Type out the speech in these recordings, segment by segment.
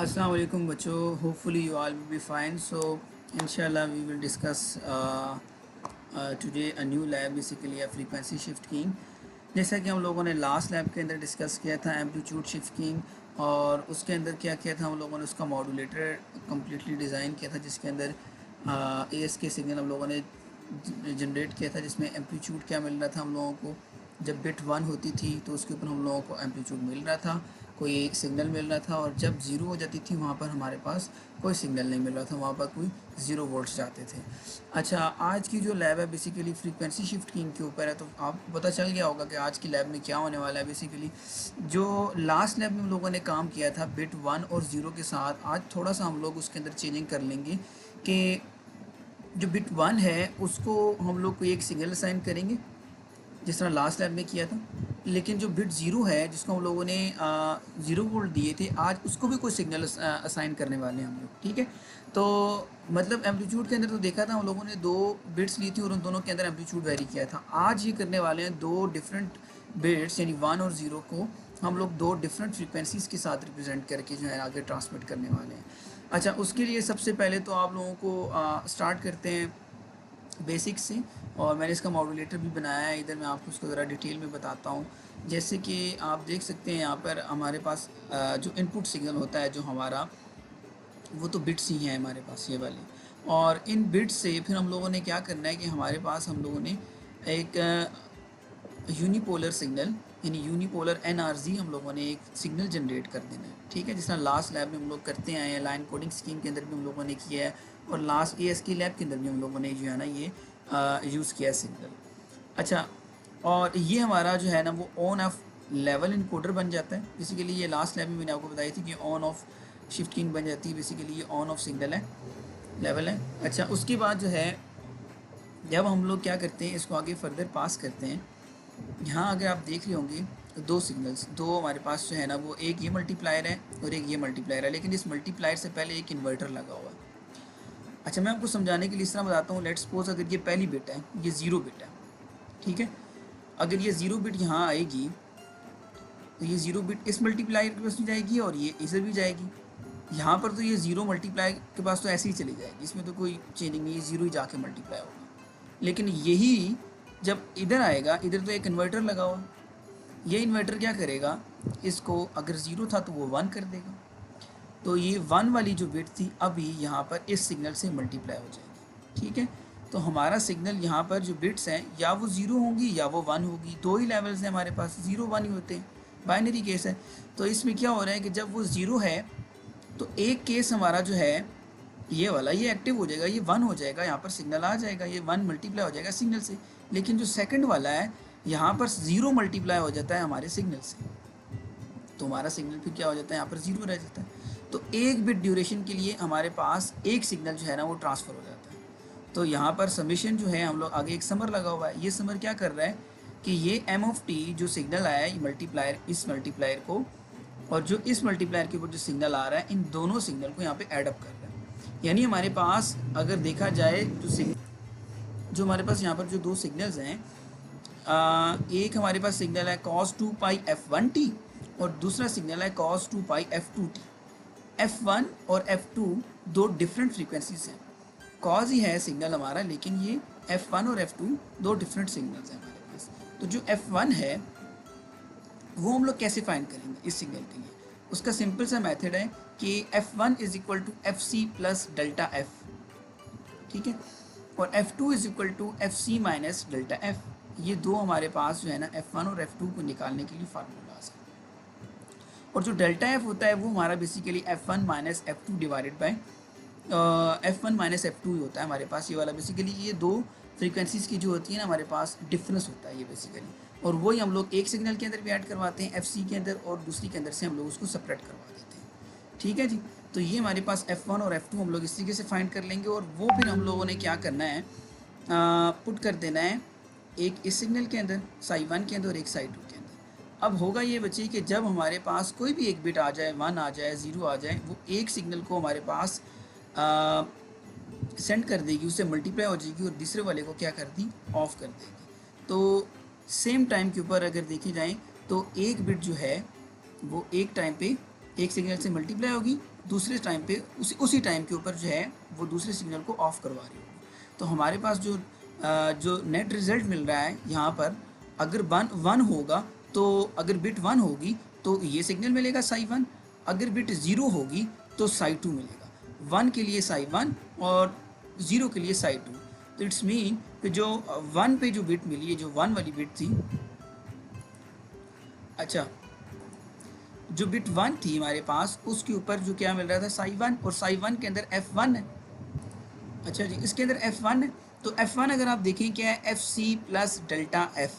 अस्सलाम वालेकुम बच्चों, hopefully you all will be fine. So इंशाल्लाह we will discuss today a new lab, basically a frequency shift keying. जैसा कि हम लोगों ने लास्ट लैब के अंदर डिस्कस किया था एम्पलीट्यूड शिफ्ट कीइंग, और उसके अंदर क्या किया था हम लोगों ने, उसका मॉड्यूलेटर कम्प्लीटली डिज़ाइन किया था जिसके अंदर एएस के सिग्नल हम लोगों ने जनरेट किया था, जिसमें एम्पलीट्यूड क्या मिल रहा था हम लोगों को. जब बिट 1 होती थी तो उसके ऊपर हम लोगों को एम्पलीट्यूड मिल रहा था, कोई एक सिग्नल मिल रहा था, और जब ज़ीरो हो जाती थी वहाँ पर हमारे पास कोई सिग्नल नहीं मिल रहा था, वहाँ पर कोई 0 वोल्ट्स जाते थे. अच्छा, आज की जो लैब है बेसिकली फ्रीक्वेंसी शिफ्ट कीइंग के ऊपर है, तो आपको पता चल गया होगा कि आज की लैब में क्या होने वाला है. बेसिकली जो लास्ट लैब में हम लोगों ने काम किया था बिट 1 और 0 के साथ, आज थोड़ा सा हम लोग उसके अंदर चेंजिंग कर लेंगे कि जो बिट 1 है उसको हम लोग कोई एक सिग्नल असाइन करेंगे जिस तरह लास्ट लैब में किया था, लेकिन जो बिट 0 है जिसको हम लोगों ने 0 वोल्ट दिए थे, आज उसको भी कोई सिग्नल असाइन करने वाले हैं हम लोग. ठीक है, तो मतलब एम्पलीट्यूड के अंदर तो देखा था हम लोगों ने 2 बिट्स ली थी और उन दोनों के अंदर एम्पलीट्यूड वेरी किया था. आज ये करने वाले हैं 2 डिफरेंट बिट्स, यानी 1 और 0 को हम लोग 2 डिफरेंट फ्रीक्वेंसीज़ के साथ रिप्रेजेंट करके जो है आगे ट्रांसमिट करने वाले हैं. अच्छा, उसके लिए सबसे पहले तो आप लोगों को स्टार्ट करते हैं बेसिक्स से, और मैंने इसका मॉड्यूलेटर भी बनाया है. इधर मैं आपको उसको ज़रा डिटेल में बताता हूँ. जैसे कि आप देख सकते हैं यहाँ पर हमारे पास जो इनपुट सिग्नल होता है जो हमारा, वो तो बिट्स ही हैं हमारे पास ये वाले, और इन बिट्स से फिर हम लोगों ने क्या करना है कि हमारे पास हम लोगों ने एक यूनिपोलर सिग्नल, यानी यूनिपोलर एनआरजी हम लोगों ने एक सिग्नल जनरेट कर देना है. ठीक है, जिस तरह लास्ट लैब में हम लोग करते आए हैं, लाइन कोडिंग स्कीम के अंदर भी हम लोगों ने किया है, और लास्ट एएस की लैब के अंदर भी हम लोगों ने जो है ना ये यूज़ किया है सिग्नल. अच्छा, और ये हमारा जो है ना वो ऑन ऑफ लेवल इनकोडर बन जाता है. बेसिकली ये लास्ट लैब में मैंने आपको बताई थी कि ऑन ऑफ शिफ्ट कीइंग बन जाती है. बेसिकली ये ऑन ऑफ सिग्नल है, लेवल है. अच्छा, उसके बाद जो है जब हम लोग क्या करते हैं, इसको आगे फर्दर पास करते हैं. यहाँ अगर आप देख रहे होंगे तो 2 सिग्नल्स, 2 हमारे पास जो है ना, वो एक ये मल्टीप्लायर है और एक ये मल्टीप्लायर है, लेकिन इस मल्टीप्लायर से पहले एक इन्वर्टर लगा हुआ है. अच्छा, मैं आपको समझाने के लिए इस तरह बताता हूँ. लेट्स सपोज अगर ये पहली बिट है, ये 0 बिट है. ठीक है, अगर ये 0 बिट यहाँ आएगी तो ये 0 बिट इस मल्टीप्लायर के पास भी जाएगी और ये इधर भी जाएगी. यहाँ पर तो ये 0 मल्टीप्लाई के पास तो ऐसे ही चली जाएगी, इसमें तो कोई चेंजिंग नहीं है, 0 ही जाके मल्टीप्लाई होगा. लेकिन यही जब इधर आएगा, इधर तो एक इन्वर्टर लगा हुआ, ये इन्वर्टर क्या करेगा, इसको अगर 0 था तो वो 1 कर देगा. तो ये 1 वाली जो बिट थी अभी यहाँ पर इस सिग्नल से मल्टीप्लाई हो जाएगी. ठीक है, तो हमारा सिग्नल यहाँ पर जो बिट्स हैं या वो 0 होंगी या वो 1 होगी. 2 ही लेवल्स हैं हमारे पास, 0 1 ही होते हैं, बाइनरी केस है. तो इसमें क्या हो रहा है कि जब वो 0 है तो एक केस हमारा जो है ये वाला, ये एक्टिव हो जाएगा, ये 1 हो जाएगा, यहाँ पर सिग्नल आ जाएगा, ये 1 मल्टीप्लाई हो जाएगा सिग्नल से. लेकिन जो सेकंड वाला है यहाँ पर 0 मल्टीप्लाई हो जाता है हमारे सिग्नल से, तो हमारा सिग्नल फिर क्या हो जाता है, यहाँ पर 0 रह जाता है. तो एक बिट ड्यूरेशन के लिए हमारे पास एक सिग्नल जो है ना वो ट्रांसफ़र हो जाता है. तो यहाँ पर समेशन जो है, हम लोग आगे एक समर लगा हुआ है, ये समर क्या कर रहा है कि ये एम ऑफ टी जो सिग्नल आया है मल्टीप्लायर, इस मल्टीप्लायर को और जो इस मल्टीप्लायर के ऊपर जो सिग्नल आ रहा है, इन दोनों सिग्नल को यहाँ पे ऐड अप कर रहा है. यानी हमारे पास अगर देखा जाए जो हमारे पास यहाँ पर जो 2 सिग्नल्स हैं, एक हमारे पास सिग्नल है cos 2 पाई f1t और दूसरा सिग्नल है cos 2 पाई f2t. f1 और f2 2 डिफरेंट फ्रीक्वेंसीज हैं. cos ही है सिग्नल हमारा, लेकिन ये f1 और f2 2 डिफरेंट सिग्नल्स हैं हमारे पास. तो जो f1 है वो हम लोग कैसे फाइंड करेंगे इस सिग्नल के लिए, उसका सिंपल सा मेथड है कि f1 is equal to F C plus delta F. ठीक है, और f2 is equal to F C minus delta F. ये 2 हमारे पास जो है ना f1 और f2 को निकालने के लिए फार्मूलाज हैं. और जो डेल्टा एफ होता है वो हमारा basically f1 minus f2 divided by f1 minus f2 ही होता है हमारे पास. ये वाला बेसिकली ये 2 फ्रीक्वेंसीज़ की जो होती है ना हमारे पास, डिफरेंस होता है ये बेसिकली, और वही हम लोग एक सिग्नल के अंदर भी ऐड करवाते हैं FC के अंदर, और दूसरी के अंदर से हम लोग उसको सेपरेट करवा देते हैं. ठीक है जी, तो ये हमारे पास f1 और f2 हम लोग इस तरीके से फाइंड कर लेंगे, और वो फिर हम लोगों ने क्या करना है, पुट कर देना है एक इस सिग्नल के अंदर साई 1 के अंदर और एक साई 2 के अंदर. अब होगा ये बच्चे कि जब हमारे पास कोई भी एक बिट आ जाए, 1 आ जाए, 0 आ जाए, वो एक सिग्नल को हमारे पास सेंड कर देगी, उससे मल्टीप्लाई हो जाएगी, और दूसरे वाले को क्या कर दी, ऑफ कर देगी. तो सेम टाइम के ऊपर अगर देखे जाएँ तो एक बिट जो है वो एक टाइम पे एक सिग्नल से मल्टीप्लाई होगी, दूसरे टाइम पे उसी टाइम के ऊपर जो है वो दूसरे सिग्नल को ऑफ करवा रही होगी। तो हमारे पास जो नेट रिजल्ट मिल रहा है यहाँ पर, अगर वन होगा तो अगर बिट 1 होगी तो ये सिग्नल मिलेगा साई 1, अगर बिट 0 होगी तो साई 2 मिलेगा। 1 के लिए साई 1 और 0 के लिए साई 2। तो इट्स मीन कि जो 1 पे जो बिट मिली है, जो 1 वाली बिट थी, अच्छा जो बिट 1 थी हमारे पास, उसके ऊपर जो क्या मिल रहा था साई 1, और साई 1 के अंदर F1 है। अच्छा जी, इसके अंदर F1 है, तो F1 अगर आप देखें क्या है, FC प्लस डेल्टा F,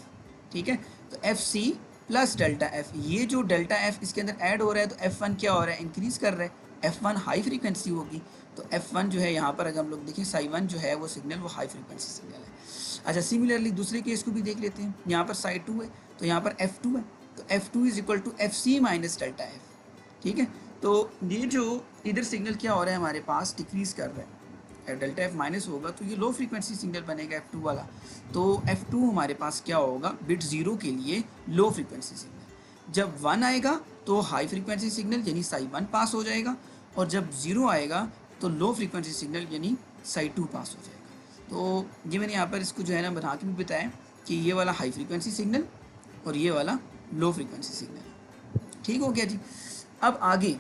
ठीक है। तो FC प्लस डेल्टा F, ये जो डेल्टा F इसके अंदर ऐड हो रहा है, तो F1 क्या हो रहा है, इंक्रीज़ कर रहा है। F1 हाई फ्रीक्वेंसी होगी, तो F1 जो है यहाँ पर अगर हम लोग देखें साई 1 जो है वो सिग्नल वो हाई फ्रीक्वेंसी सिग्नल है। अच्छा, सिमिलरली दूसरे केस को भी देख लेते हैं। यहाँ पर साई 2 है, तो यहाँ पर F2 है, तो F2 is equal to FC minus delta F, ठीक है। तो ये जो इधर सिग्नल क्या हो रहा है हमारे पास, डिक्रीज़ कर रहा है। डेल्टा F माइनस होगा तो ये लो फ्रीक्वेंसी सिग्नल बनेगा F2 वाला। तो F2 हमारे पास क्या होगा, बिट 0 के लिए लो फ्रीक्वेंसी सिग्नल। जब 1 आएगा तो हाई फ्रीक्वेंसी सिग्नल यानी साई 1 पास हो जाएगा, और जब 0 आएगा तो लो फ्रीक्वेंसी सिग्नल यानी साई 2 पास हो जाएगा। तो ये मैंने यहाँ पर इसको जो है ना बना के भी बताया कि ये वाला हाई फ्रीक्वेंसी सिग्नल और ये वाला लो फ्रीक्वेंसी सिग्नल। ठीक हो गया जी। अब आगे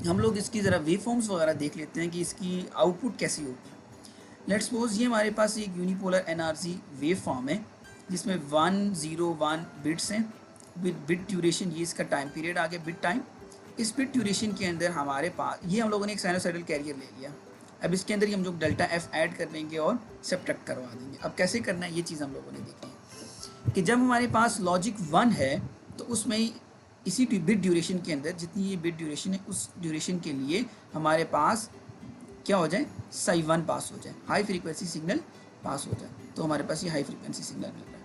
हम लोग इसकी ज़रा वेव फॉर्म्स वगैरह देख लेते हैं कि इसकी आउटपुट कैसी होगी। लेट्स सपोज ये हमारे पास एक यूनिपोलर एनआरसी वेव फॉर्म है जिसमें 101 बिट्स हैं विद बिट ड्यूरेशन, ये इसका टाइम पीरियड आ गया बिट टाइम। इस बिट ड्यूरेशन के अंदर हमारे पास ये हम लोगों ने एक साइनोसाइडल कैरियर ले लिया। अब इसके अंदर ही हम लोग डेल्टा F ऐड कर लेंगे और सब्ट्रैक्ट करवा देंगे। अब कैसे करना है ये चीज़ हम लोगों ने देखी है कि जब हमारे पास लॉजिक 1 है तो उसमें इसी बिट ड्यूरेशन के अंदर जितनी ये बिट ड्यूरेशन है उस ड्यूरेशन के लिए हमारे पास क्या हो जाए, साई 1 पास हो जाए, हाई फ्रीक्वेंसी सिग्नल पास हो जाए। तो हमारे पास ये हाई फ्रीक्वेंसी सिग्नल मिल रहा है।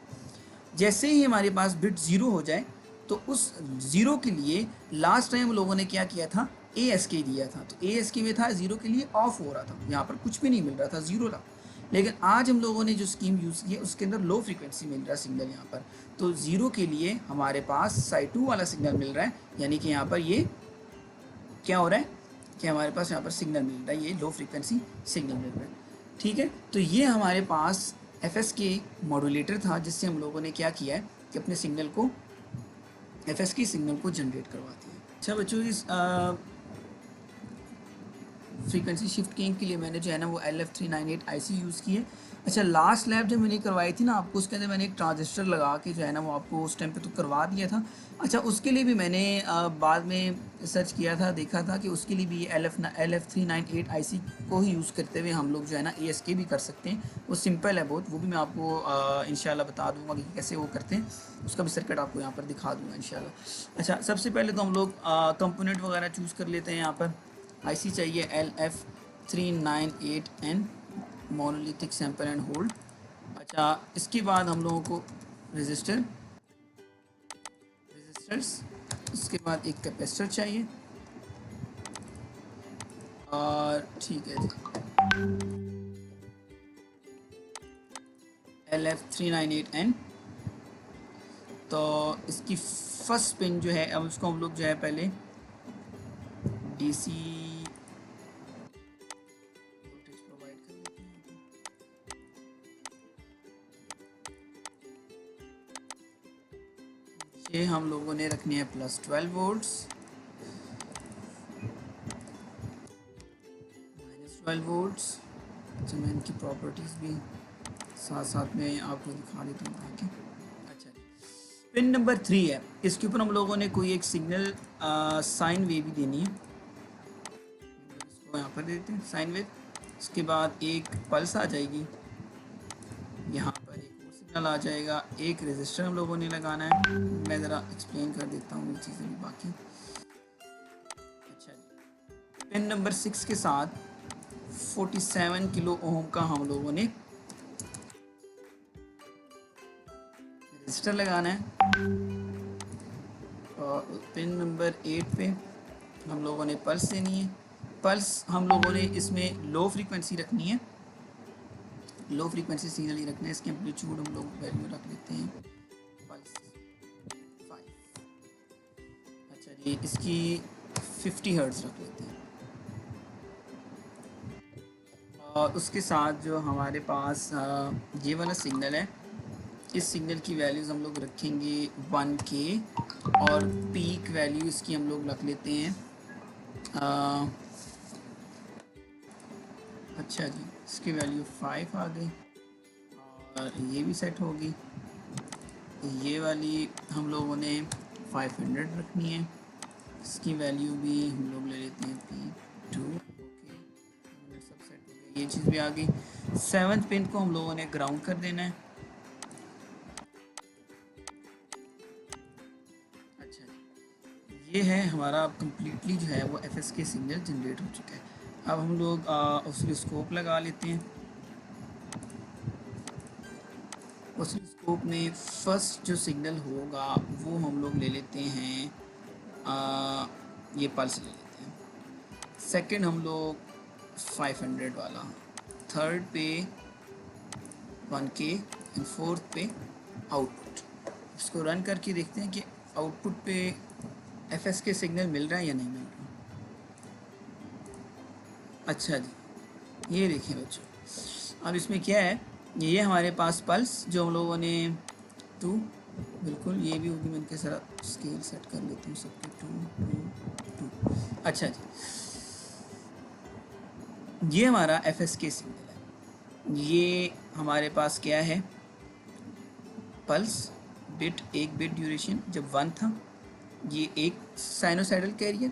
जैसे ही हमारे पास बिट 0 हो जाए तो उस 0 के लिए लास्ट टाइम लोगों ने क्या किया था, ASK दिया था। तो ASK में था 0 के लिए ऑफ हो रहा था, यहाँ पर कुछ भी नहीं मिल रहा था, 0 था। लेकिन आज हम लोगों ने जो स्कीम यूज़ की है उसके अंदर लो फ्रीक्वेंसी मिल रहा है सिग्नल यहाँ पर। तो 0 के लिए हमारे पास साई 2 वाला सिग्नल मिल रहा है, यानी कि यहाँ पर ये क्या हो रहा है कि हमारे पास यहाँ पर सिग्नल मिल रहा है, ये लो फ्रीक्वेंसी सिग्नल मिल रहा है। ठीक है, तो ये हमारे पास FSK मॉड्यूलेटर था जिससे हम लोगों ने क्या किया है कि अपने सिग्नल को FSK सिग्नल को जनरेट करवा दिया। अच्छा बच्चों, इस फ्रीक्वेंसी शिफ्ट कीइंग के लिए मैंने जो है ना वो LF398 IC यूज़ की है। अच्छा, लास्ट लैब जब मैंने करवाई थी ना आपको, उसके अंदर मैंने एक ट्रांजिस्टर लगा के जो है ना वो आपको उस टाइम पे तो करवा दिया था। अच्छा, उसके लिए भी मैंने बाद में सर्च किया था, देखा था कि उसके लिए भी LF398 IC को ही यूज़ करते हुए हम लोग जो है ना ASK भी कर सकते हैं। वो सिंपल है बहुत, वो भी मैं आपको इंशाल्लाह बता दूंगा कि कैसे वो करते हैं, उसका भी सर्किट आपको यहाँ पर दिखा दूँगा इंशाल्लाह। अच्छा, सबसे पहले तो हम लोग कंपोनेंट वगैरह चूज़ कर लेते हैं। यहाँ पर IC चाहिए LF398N monolithic sample and hold. अच्छा, इसके बाद हम लोगों को रजिस्टर्स, इसके बाद एक कैपेसिटर चाहिए, और ठीक है जी LF398N। तो इसकी फर्स्ट पिन जो है, अब उसको हम लोग जो है पहले DC ये हम लोगों ने रखनी है +12 वोल्ट्स, -12 वोल्ट्स। अच्छा, मैं इनकी प्रॉपर्टीज़ भी साथ साथ में आपको दिखा देता हूँ आगे। अच्छा, पिन नंबर 3 है, इसके ऊपर हम लोगों ने कोई एक सिग्नल साइन वेव भी देनी है, इसको यहाँ पर देते हैं साइन वेव। इसके बाद एक पल्स आ जाएगी, यहाँ पर एक और सिग्नल आ जाएगा, एक रेजिस्टर हम लोगों ने लगाना है। मैं ज़रा एक्सप्लेन कर देता हूँ ये चीज़ें भी बाकी। अच्छा जी, पिन नंबर 6 के साथ 47 किलो ओम का हम लोगों ने रजिस्टर लगाना है, और पिन नंबर 8 पे हम लोगों ने पल्स देनी है। पल्स हम लोगों ने इसमें लो फ्रीक्वेंसी रखनी है, लो फ्रीक्वेंसी सिग्नल ही रखना है। इसकी एम्पलीट्यूड हम लोग वैल्यू रख लेते हैं पल्स 5। अच्छा जी, इसकी 50 हर्ट्ज़ रख लेते हैं। और उसके साथ जो हमारे पास ये वाला सिग्नल है, इस सिग्नल की वैल्यूज़ हम लोग रखेंगे 1K और पीक वैल्यू इसकी हम लोग रख लेते हैं अच्छा जी, इसकी वैल्यू 5 आ गई और ये भी सेट होगी। ये वाली हम लोगों ने 500 रखनी है, इसकी वैल्यू भी हम लोग ले लेते हैं P2। ओके, सब सेट हो गया, ये चीज़ भी आ गई। 7th पिन को हम लोगों ने ग्राउंड कर देना है। अच्छा जी, ये है हमारा कम्प्लीटली जो है वो FSK सिग्नल जनरेट हो चुका है। अब हम लोग ऑसिलोस्कोप लगा लेते हैं। ऑसिलोस्कोप में फर्स्ट जो सिग्नल होगा वो हम लोग ले लेते हैं ये पल्स ले लेते हैं। सेकंड हम लोग 500 वाला, थर्ड पे 1K एंड फोर्थ पे आउटपुट। इसको रन करके देखते हैं कि आउटपुट पे FSK सिग्नल मिल रहा है या नहीं मिल रहा। अच्छा जी, ये देखिए बच्चों, अब इसमें क्या है, ये हमारे पास पल्स जो हम लोगों ने 2, बिल्कुल ये भी होगी, मैं इनके साथ स्केल सेट कर लेती हूँ सबके 2 2 2। अच्छा जी, ये हमारा FSK सिग्नल है। ये हमारे पास क्या है, पल्स बिट, एक बिट ड्यूरेशन जब 1 था, ये एक साइनोसाइडल कैरियर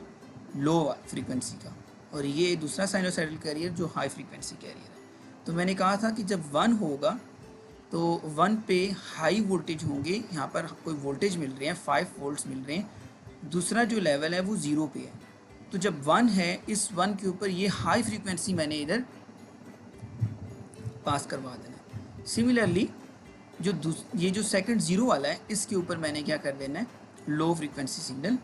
लो फ्रीक्वेंसी का, और ये दूसरा साइनोसाइडल कैरियर जो हाई फ्रीक्वेंसी कैरियर है। तो मैंने कहा था कि जब 1 होगा तो 1 पे हाई वोल्टेज होंगे, यहाँ पर कोई वोल्टेज मिल रहे हैं, 5 वोल्ट्स मिल रहे हैं। दूसरा जो लेवल है वो 0 पे है। तो जब 1 है, इस 1 के ऊपर ये हाई फ्रीक्वेंसी मैंने इधर पास करवा देना है। सिमिलरली ये जो सेकंड 0 वाला है, इसके ऊपर मैंने क्या कर देना है, लो फ्रीक्वेंसी सिग्नल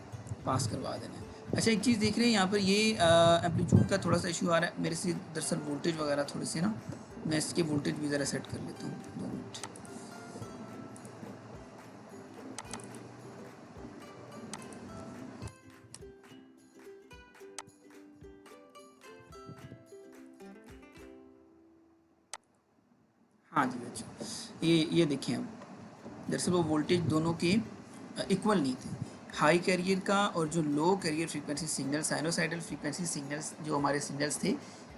पास करवा देना है। अच्छा, एक चीज़ देख रहे हैं यहाँ पर, ये एम्पलीट्यूड का थोड़ा सा इशू आ रहा है मेरे से, दरअसल वोल्टेज वगैरह थोड़े से ना, मैं इसके वोल्टेज भी ज़रा सेट कर लेता हूँ, 2 मिनट। हाँ जी बच्चों, ये देखिए, अब दरअसल वो वोल्टेज दोनों के इक्वल नहीं थे। हाई कैरियर का और जो low carrier frequency signal, sinusoidal frequency signals जो हमारे सिग्नल्स थे,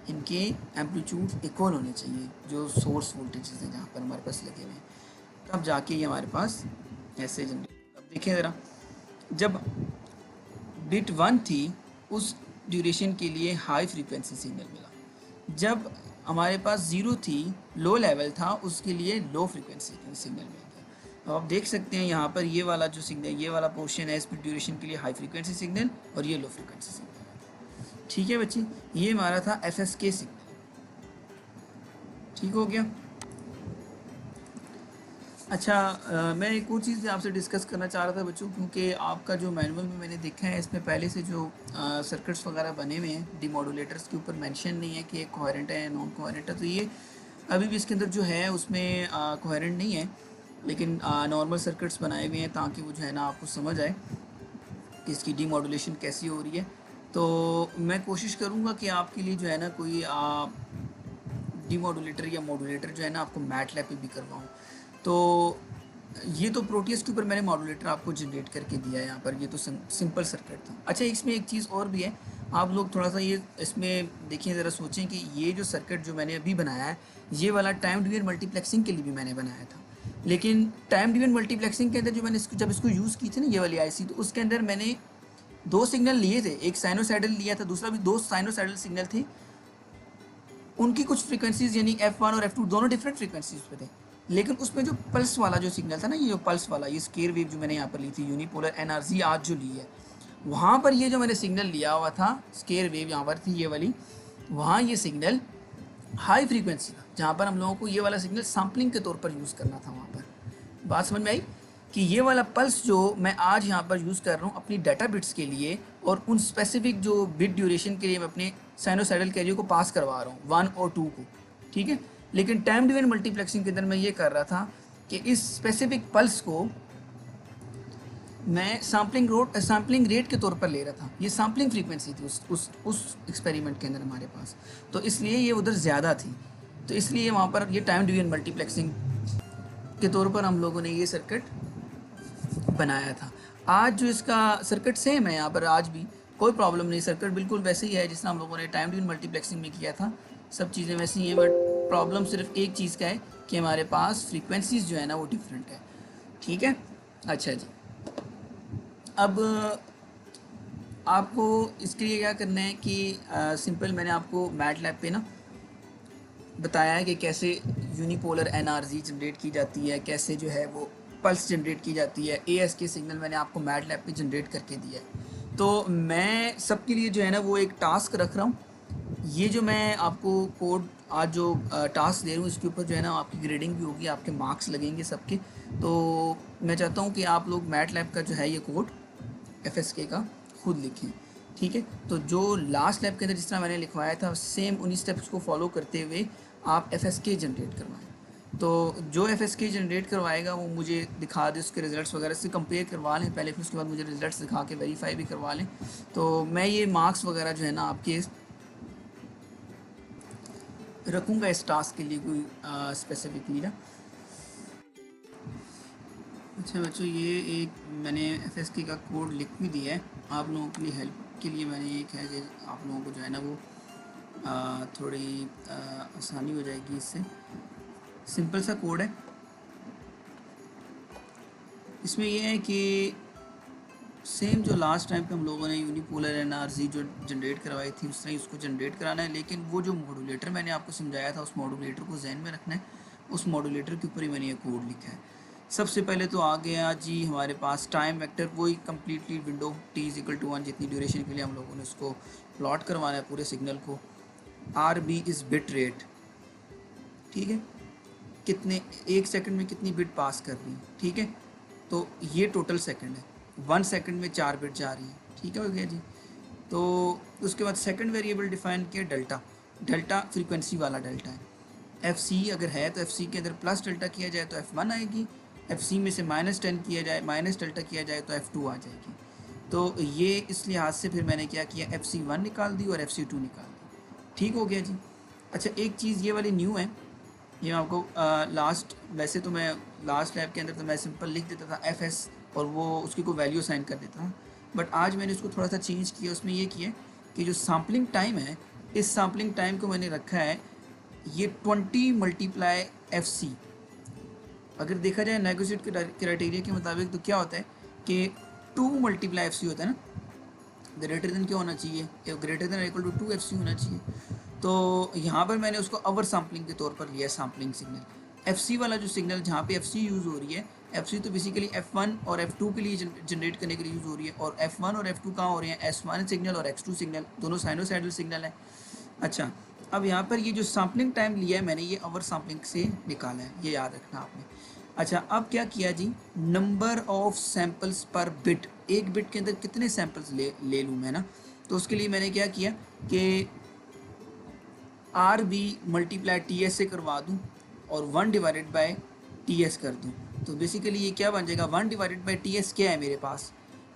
इनके एम्पलीट्यूड इक्वल होने चाहिए, जो सोर्स वोल्टेजेस हैं जहाँ पर हमारे पास लगे हुए हैं, तब जाके ये हमारे पास ऐसे जनरेट। अब देखिए ज़रा, जब बिट 1 थी उस ड्यूरेशन के लिए हाई फ्रीक्वेंसी सिग्नल मिला, जब हमारे पास 0 थी, लो लेवल था, उसके लिए लो फ्रीक्वेंसी सिग्नल मिल गया। अब आप देख सकते हैं यहाँ पर ये वाला जो सिग्नल, ये वाला पोर्शन है, इस बिट ड्यूरेशन के लिए हाई फ्रीक्वेंसी सिग्नल और ये लो फ्रीक्वेंसी सिग्नल। ठीक है बच्चे, ये हमारा था FSK सिग्नल। ठीक हो गया। अच्छा, मैं एक और चीज़ आपसे डिस्कस करना चाह रहा था बच्चों, क्योंकि आपका जो मैनुअल में मैंने देखा है, इसमें पहले से जो सर्किट्स वगैरह बने हुए हैं, डीमॉड्यूलेटर्स के ऊपर मेंशन नहीं है कि कोहेरेंट है या नॉन कोहेरेंट है। तो ये अभी भी इसके अंदर जो है उसमें कोहेरेंट नहीं है, लेकिन नॉर्मल सर्किट्स बनाए हुए हैं ताकि वो जो है ना आपको समझ आए कि इसकी डीमॉड्यूलेशन कैसी हो रही है। तो मैं कोशिश करूँगा कि आपके लिए जो है ना कोई डीमॉड्यूलेटर या मॉड्यूलेटर जो है ना आपको मैटलैब पे भी करवाऊँ। तो ये तो प्रोटियस के ऊपर मैंने मॉड्यूलेटर आपको जनरेट करके दिया है यहाँ पर, ये तो सिंपल सर्किट था। अच्छा, इसमें एक चीज़ और भी है, आप लोग थोड़ा सा ये इसमें देखिए, ज़रा सोचें कि ये जो सर्किट जो मैंने अभी बनाया है, ये वाला टाइम डिवीजन मल्टीप्लेक्सिंग के लिए भी मैंने बनाया था, लेकिन टाइम डिवीजन मल्टीप्लेक्सिंग के अंदर जो मैंने जब इसको यूज़ की थी ना, ये वाली IC, तो उसके अंदर मैंने 2 सिग्नल लिए थे, एक साइनोसाइडल लिया था, दूसरा भी 2 साइनोसाइडल सिग्नल थे। उनकी कुछ फ्रीक्वेंसीज यानी F1 और F2 दोनों डिफरेंट फ्रीक्वेंसीज पे थे, लेकिन उसमें जो पल्स वाला जो सिग्नल था ना, ये जो पल्स वाला, ये स्केयर वेव जो मैंने यहाँ पर ली थी, यूनिपोलर NRZ आज जो ली है, वहाँ पर ये जो मैंने सिग्नल लिया हुआ था, स्केयर वेव यहाँ पर थी ये वाली, वहाँ ये सिग्नल हाई फ्रीक्वेंसी था, जहाँ पर हम लोगों को ये वाला सिग्नल सैम्पलिंग के तौर पर यूज़ करना था। वहाँ पर बात समझ में आई कि ये वाला पल्स जो मैं आज यहाँ पर यूज़ कर रहा हूँ अपनी डाटा बिट्स के लिए, और उन स्पेसिफिक जो बिट ड्यूरेशन के लिए मैं अपने साइनोसाइडल कैरियर को पास करवा रहा हूँ, 1 और 2 को, ठीक है। लेकिन टाइम डिवीजन मल्टीप्लेक्सिंग के अंदर मैं ये कर रहा था कि इस स्पेसिफिक पल्स को मैं सैम्पलिंग रेट के तौर पर ले रहा था, ये सैम्पलिंग फ्रीक्वेंसी थी उस एक्सपेरिमेंट के अंदर हमारे पास, तो इसलिए ये उधर ज़्यादा थी, तो इसलिए वहाँ पर ये टाइम डिवीजन मल्टीप्लेक्सिंग के तौर पर हम लोगों ने ये सर्किट बनाया था। आज जो इसका सर्किट सेम है यहाँ पर, आज भी कोई प्रॉब्लम नहीं, सर्किट बिल्कुल वैसे ही है जिस तरह हम लोगों ने टाइम डिवीजन मल्टीप्लेक्सिंग में किया था, सब चीज़ें वैसी ही हैं, बट प्रॉब्लम सिर्फ एक चीज़ का है कि हमारे पास फ्रीक्वेंसीज जो है ना वो डिफरेंट है। ठीक है, अच्छा जी। अब आपको इसके लिए क्या करना है कि सिंपल मैंने आपको मैटलैब पे ना बताया है कि कैसे यूनिपोलर एनआरजी जनरेट की जाती है, कैसे जो है वो पल्स जनरेट की जाती है, ASK सिग्नल मैंने आपको मैटलैब पे जनरेट करके दिया है। तो मैं सबके लिए जो है ना वो एक टास्क रख रहा हूँ, ये जो मैं आपको कोड आज जो टास्क दे रहा हूँ इसके ऊपर जो है ना आपकी ग्रेडिंग भी होगी, आपके मार्क्स लगेंगे सबके। तो मैं चाहता हूँ कि आप लोग मैटलैब का जो है ये कोड FSK का खुद लिखें। ठीक है, तो जो लास्ट लैब के अंदर जिस तरह मैंने लिखवाया था सेम उन्हीं स्टेप्स को फॉलो करते हुए आप FSK जनरेट करवाएं। तो जो FSK जनरेट करवाएगा वो मुझे दिखा दे, उसके रिज़ल्ट्स वगैरह से कंपेयर करवा लें पहले, फिर उसके बाद मुझे रिज़ल्ट्स दिखा के वेरीफाई भी करवा लें। तो मैं ये मार्क्स वगैरह जो है ना आपके रखूँगा इस टास्क के लिए कोई स्पेसिफिकली ना। अच्छा बच्चों, ये एक मैंने FSK का कोड लिख भी दिया है आप लोगों के लिए हेल्प के लिए। मैंने ये कहा कि आप लोगों को जो है ना वो थोड़ी आसानी हो जाएगी इससे। सिंपल सा कोड है, इसमें ये है कि सेम जो लास्ट टाइम पे हम लोगों ने यूनिपोलर एनआरजी जो जनरेट करवाई थी उस तरह ही उसको जनरेट कराना है, लेकिन वो जो मॉड्यूलेटर मैंने आपको समझाया था उस मॉड्यूलेटर को जहन में रखना है, उस मॉड्यूलेटर के ऊपर ही मैंने ये कोड लिखा है। सबसे पहले तो आ गया जी हमारे पास टाइम वेक्टर, वही कम्प्लीटली विंडो t=1 जितनी ड्यूरेशन के लिए हम लोगों ने उसको प्लॉट करवाना है पूरे सिग्नल को। RB इज़ बिट रेट, ठीक है, कितने 1 सेकंड में कितनी बिट पास कर रही है, ठीक है, तो ये टोटल सेकंड है, 1 सेकंड में 4 बिट जा रही है, ठीक है, हो गया जी। तो उसके बाद सेकंड वेरिएबल डिफाइन किया डेल्टा, डेल्टा फ्रीक्वेंसी वाला डेल्टा है। FC अगर है तो FC के अंदर प्लस डेल्टा किया जाए तो F1 आएगी, FC में से -10 किया जाए, माइनस डेल्टा किया जाए तो F2 आ जाएगी। तो ये इस लिहाज से फिर मैंने क्या किया, FC1 निकाल दी और FC2 निकाल दी, ठीक हो गया जी। अच्छा, एक चीज़ ये वाली न्यू है, ये आपको लास्ट, वैसे तो मैं लास्ट लैब के अंदर तो मैं सिंपल लिख देता था FS और वो उसकी कोई वैल्यू साइन कर देता था, बट आज मैंने उसको थोड़ा सा चेंज किया। उसमें ये किया कि जो सैम्पलिंग टाइम है, इस सैम्पलिंग टाइम को मैंने रखा है ये 20 × FC। अगर देखा जाए नेगोशिएट क्राइटेरिया के मुताबिक तो क्या होता है कि 2 × FC होता है ना, ग्रेटर देन क्या होना चाहिए, greater than equal to 2 FC होना चाहिए। तो यहाँ पर मैंने उसको ओवर सैम्पलिंग के तौर पर लिया सैम्पलिंग सिग्नल। FC वाला जो सिग्नल जहाँ पे FC यूज़ हो रही है, FC तो बेसिकली F1 और F2 के लिए जनरेट करने के लिए यूज़ हो रही है, और F1 और F2 कहाँ हो रही हैं, S1 सिग्नल और X2 सिग्नल, दोनों साइनोसाइडल सिग्नल है। अच्छा, अब यहाँ पर ये जो सैम्पलिंग टाइम लिया है मैंने, ये ओवर सैम्पलिंग से निकाला है, ये याद रखना आपने। अच्छा, अब क्या किया जी, नंबर ऑफ सैम्पल्स पर बिट, एक बिट के अंदर कितने सैम्पल्स ले लूँ मैं ना, तो उसके लिए मैंने क्या किया कि RB × TS से करवा दूँ और 1/TS कर दूँ। तो बेसिकली ये क्या बन जाएगा, 1/TS क्या है मेरे पास,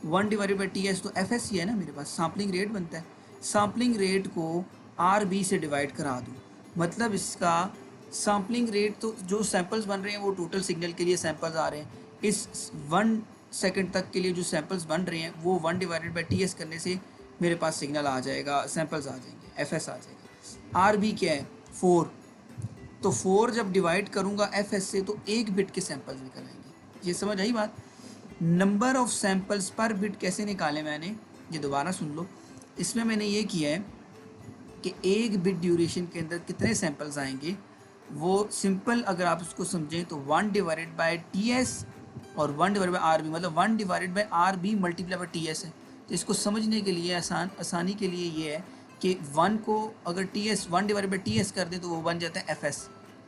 1/TS तो FS ही है ना मेरे पास, सैम्पलिंग रेट बनता है, सैम्पलिंग रेट को RB से डिवाइड करा दूँ, मतलब इसका सैम्पलिंग रेट, तो जो सैंपल्स बन रहे हैं वो टोटल सिग्नल के लिए सैंपल्स आ रहे हैं, इस 1 सेकंड तक के लिए जो सैंपल्स बन रहे हैं वो 1/TS करने से मेरे पास सिग्नल आ जाएगा, सैंपल्स आ जाएंगे, FS आ जाएगा। RB क्या है, 4, तो 4 जब डिवाइड करूँगा FS से तो 1 बिट के सैंपल्स निकल आएंगे। ये समझ आई बात। नंबर ऑफ सैंपल्स पर बिट कैसे निकाले मैंने, ये दोबारा सुन लो। इसमें मैंने ये किया है कि 1 बिट ड्यूरेशन के अंदर कितने सैंपल्स आएंगे, वो सिंपल अगर आप उसको समझें तो 1/TS और 1/RB, मतलब 1/RB × TS है। तो इसको समझने के लिए आसानी के लिए ये है कि 1 को अगर TS 1/TS कर दें तो वो बन जाता है FS,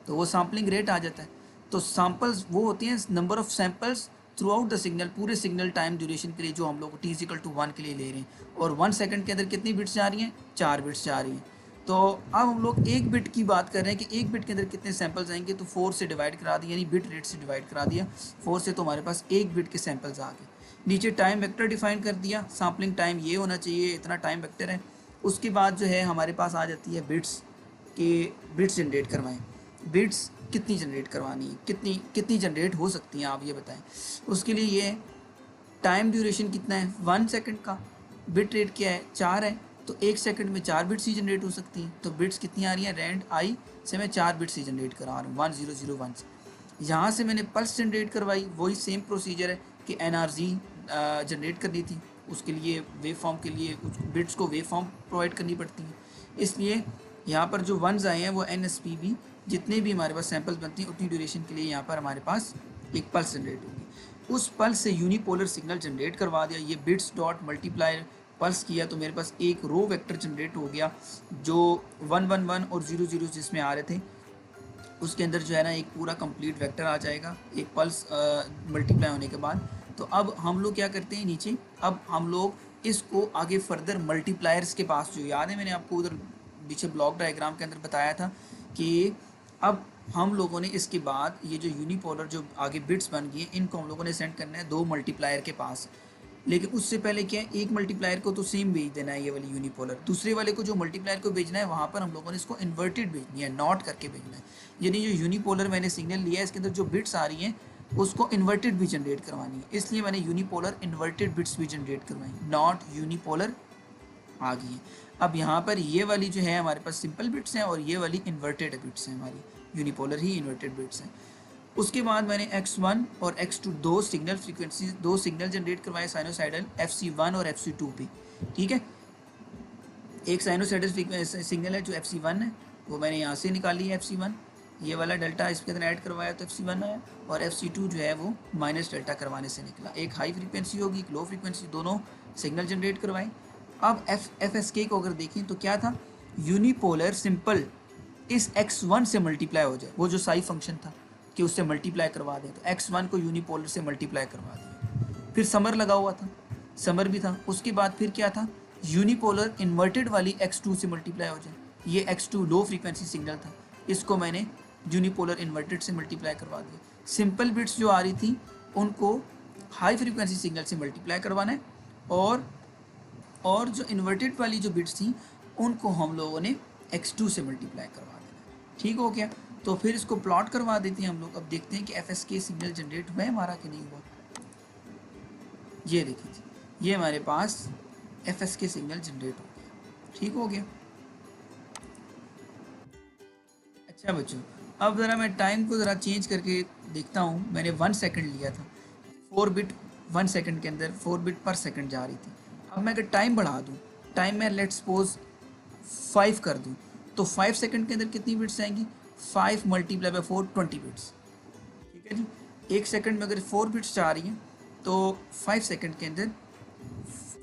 तो वो सैम्पलिंग रेट आ जाता है। तो सैम्पल्स वो होते हैं number of samples through out the signal, पूरे सिग्नल टाइम ड्यूरेशन के लिए जो हम लोग t=1 के लिए ले रहे हैं, और 1 सेकंड के अंदर कितनी बिट्स जा रही हैं, 4 बिट्स जा रही हैं। तो अब हम लोग 1 बिट की बात कर रहे हैं कि 1 बिट के अंदर कितने सैंपल्स आएंगे, तो 4 से डिवाइड करा दिया, यानी बिट रेट से डिवाइड करा दिया 4 से, तो हमारे पास 1 बिट के सैंपल्स आ गए। नीचे टाइम वेक्टर डिफाइन कर दिया, सैम्पलिंग टाइम ये होना चाहिए, इतना टाइम वेक्टर है। उसके बाद जो है हमारे पास आ जाती है बिट्स, के बिट्स जनरेट करवाएं। बिट्स कितनी जनरेट करवानी है, कितनी कितनी जनरेट हो सकती हैं आप ये बताएं। उसके लिए ये टाइम ड्यूरेशन कितना है, 1 सेकंड का। बिट रेट क्या है, 4 है, तो 1 सेकंड में 4 बिट्स ही जनरेट हो सकती हैं। तो बिट्स कितनी आ रही हैं, रैंड आई से मैं 4 बिट्स ही जनरेट करा रहा हूँ 1001 से। यहाँ से मैंने पल्स जनरेट करवाई, वही सेम प्रोसीजर है कि एनआरजी जनरेट करनी थी। उसके लिए वेव फॉर्म के लिए कुछ बिट्स को वेव फॉर्म प्रोवाइड करनी पड़ती है, इसलिए यहाँ पर जो वंस आए हैं वो NSPB जितने भी हमारे पास सैंपल्स बनती हैं उतनी ड्यूरेशन के लिए यहाँ पर हमारे पास एक पल्स जनरेट होगी। उस पल्स से यूनिपोलर सिग्नल जनरेट करवा दिया, ये बिट्स डॉट मल्टीप्लायर पल्स किया तो मेरे पास एक रो वेक्टर जनरेट हो गया जो 111 और 00 जिसमें आ रहे थे उसके अंदर जो है ना एक पूरा कंप्लीट वेक्टर आ जाएगा एक पल्स मल्टीप्लाई होने के बाद। तो अब हम लोग क्या करते हैं नीचे, अब हम लोग इसको आगे फर्दर मल्टीप्लायर्स के पास, जो याद है मैंने आपको उधर पीछे ब्लॉक डायग्राम के अंदर बताया था कि अब हम लोगों ने इसके बाद ये जो यूनिपोलर जो आगे बिट्स बन गई हैं इनको हम लोगों ने सेंड करना है 2 मल्टीप्लायर के पास। लेकिन उससे पहले क्या है, एक मल्टीप्लायर को तो सेम भेज देना है ये वाली यूनिपोलर, दूसरे वाले को जो मल्टीप्लायर को भेजना है वहाँ पर हम लोगों ने इसको इन्वर्टेड भेजनी है, नॉट करके भेजना है। यानी जो यूनिपोलर मैंने सिग्नल लिया है इसके अंदर जो बिट्स आ रही हैं उसको इन्वर्टेड भी जनरेट करवानी है, इसलिए मैंने यूनिपोलर इन्वर्टेड बिट्स भी जनरेट करवाई, नॉट यूनिपोलर आ गई है। अब यहाँ पर ये वाली जो है हमारे पास सिंपल बिट्स हैं और ये वाली इन्वर्टेड बिट्स हैं, हमारी यूनिपोलर ही इन्वर्टेड बिट्स हैं। उसके बाद मैंने x1 और x2 दो सिग्नल फ्रीक्वेंसी, दो सिग्नल जनरेट करवाए साइनोसाइडल FC1 और FC2 पे। ठीक है, एक साइनोसाइडल सिग्नल है जो FC1 है वो मैंने यहाँ से निकाली है FC1, ये वाला डेल्टा इसके अंदर ऐड करवाया तो FC1 आया, और FC2 जो है वो माइनस डेल्टा करवाने से निकला। एक हाई फ्रीक्वेंसी होगी, एक लो फ्रीक्वेंसी, दोनों सिग्नल जनरेट करवाए। अब FSK को अगर देखें तो क्या था, यूनिपोलर सिंपल इस x1 से मल्टीप्लाई हो जाए, वो जो साई फंक्शन था कि उससे मल्टीप्लाई करवा दें, तो x1 को यूनिपोलर से मल्टीप्लाई करवा दिया। फिर समर लगा हुआ था, समर भी था। उसके बाद फिर क्या था, यूनिपोलर इन्वर्टेड वाली x2 से मल्टीप्लाई हो जाए, ये x2 लो फ्रीक्वेंसी सिग्नल था, इसको मैंने यूनिपोलर इन्वर्टेड से मल्टीप्लाई करवा दिया। सिंपल बिट्स जो आ रही थी उनको हाई फ्रीक्वेंसी सिग्नल से मल्टीप्लाई करवाना है, और जो इन्वर्टेड वाली जो बिट्स थी उनको हम लोगों ने x2 से मल्टीप्लाई करवा देना है। ठीक हो गया, तो फिर इसको प्लॉट करवा देते हैं हम लोग। अब देखते हैं कि FSK सिग्नल जनरेट हुआ है हमारा कि नहीं हुआ। ये देखिए जी, ये हमारे पास FSK सिग्नल जनरेट हो गया। ठीक हो गया। अच्छा बच्चों, अब ज़रा मैं टाइम को ज़रा चेंज करके देखता हूँ। मैंने 1 सेकंड लिया था, 4 बिट 1 सेकंड के अंदर 4 बिट पर सेकंड जा रही थी। अब मैं अगर टाइम बढ़ा दूँ, टाइम में लेट्स सपोज 5 कर दूँ, तो 5 सेकंड के अंदर कितनी बिट्स आएंगी, 5 मल्टीप्लाई बाई 4 20 बिट्स। ठीक है जी, 1 सेकंड में अगर 4 बिट्स जा रही हैं तो 5 सेकंड के अंदर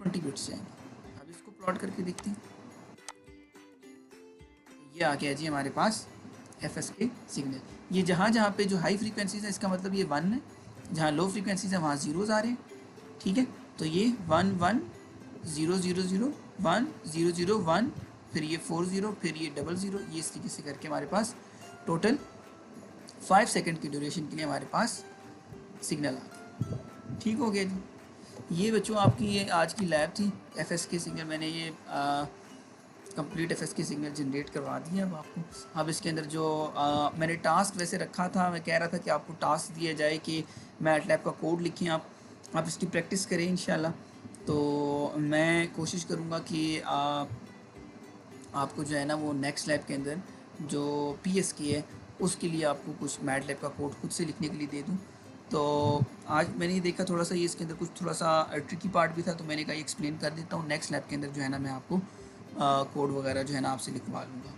20 बिट्स जाएंगी। अब इसको प्लॉट करके देखते हैं। ये आ गया जी हमारे पास FSK सिग्नल। ये जहाँ जहाँ पे जो हाई फ्रीक्वेंसीज है इसका मतलब ये 1 है, जहाँ लो फ्रीक्वेंसीज है वहाँ जीरोज आ रहे हैं। ठीक है, तो ये 1 1 0 0 0 1 0 0 1, फिर ये 4 0, फिर ये 0 0, ये इस तरीके से करके हमारे पास टोटल 5 सेकंड की ड्यूरेशन के लिए हमारे पास सिग्नल आ गया। ठीक हो गया जी। ये बच्चों आपकी ये आज की लैब थी, FSK सिग्नल मैंने ये कंप्लीट FSK सिग्नल जनरेट करवा दिया अब आपको। अब इसके अंदर जो मैंने टास्क वैसे रखा था, मैं कह रहा था कि आपको टास्क दिया जाए कि मैटलैब का कोड लिखें, आप इसकी प्रैक्टिस करें इंशाल्लाह। तो मैं कोशिश करूँगा कि आपको जो है ना वो नेक्स्ट लैब के अंदर जो PSK है उसके लिए आपको कुछ मैटलैब का कोड खुद से लिखने के लिए दे दूँ। तो आज मैंने ये देखा थोड़ा सा ये इसके अंदर कुछ थोड़ा सा ट्रिकी पार्ट भी था, तो मैंने कहा एक्सप्लेन कर देता हूँ। नेक्स्ट लैब के अंदर जो है ना मैं आपको कोड वगैरह जो है ना आपसे लिखवा लूँगा।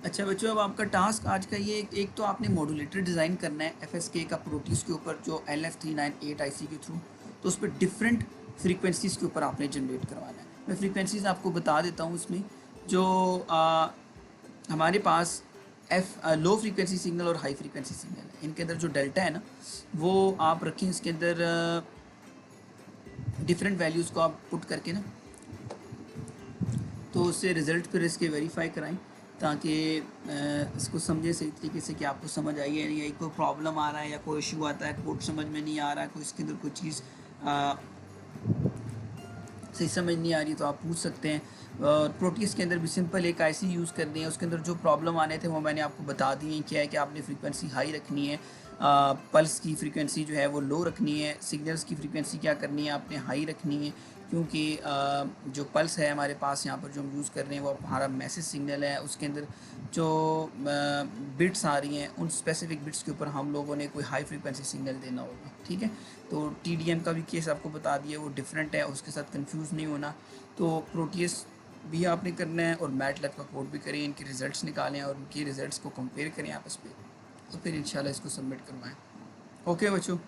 अच्छा बच्चों, अब आपका टास्क आज का ये एक तो आपने मॉड्यूलेटर डिज़ाइन करना है FSK का प्रोटीज के ऊपर जो LF398 IC के थ्रू, तो उस पर डिफरेंट फ्रीक्वेंसीज़ के ऊपर आपने जनरेट करवाना है। मैं फ्रीक्वेंसीज़ आपको बता देता हूँ। इसमें जो हमारे पास लो फ्रीक्वेंसी सिग्नल और हाई फ्रीक्वेंसी सिग्नल है, इनके अंदर जो डेल्टा है ना वो आप रखें, इसके अंदर डिफरेंट वैल्यूज़ को आप पुट करके ना तो उससे रिज़ल्ट फिर इसके वेरीफाई कराएं। ताकि इसको समझें सही तरीके से कि आपको समझ आई है या कोई प्रॉब्लम आ रहा है या कोई इशू आता है, कोड समझ में नहीं आ रहा है, कोई इसके अंदर कोई चीज़ सही समझ नहीं आ रही तो आप पूछ सकते हैं। और प्रोटीज के अंदर भी सिंपल एक आईसी यूज़ करनी है, उसके अंदर जो प्रॉब्लम आने थे वो मैंने आपको बता दिए हैं। क्या है कि आपने फ्रीक्वेंसी हाई रखनी है, पल्स की फ्रीक्वेंसी जो है वो लो रखनी है, सिग्नल्स की फ्रीक्वेंसी क्या करनी है आपने हाई रखनी है, क्योंकि जो पल्स है हमारे पास यहाँ पर जो हम यूज़ कर रहे हैं वो हमारा मैसेज सिग्नल है, उसके अंदर जो बिट्स आ रही हैं उन स्पेसिफिक बिट्स के ऊपर हम लोगों ने कोई हाई फ्रीक्वेंसी सिग्नल देना होगा। ठीक है, तो टीडीएम का भी केस आपको बता दिया, वो डिफरेंट है, उसके साथ कंफ्यूज नहीं होना। तो प्रोटीएस भी आपने करना है और मैटलैब का कोड भी करें, इनके रिजल्ट्स निकालें और उनके रिजल्ट्स को कंपेयर करें आपस में, तो फिर इंशाल्लाह इसको सबमिट करवाएं। ओके बच्चों।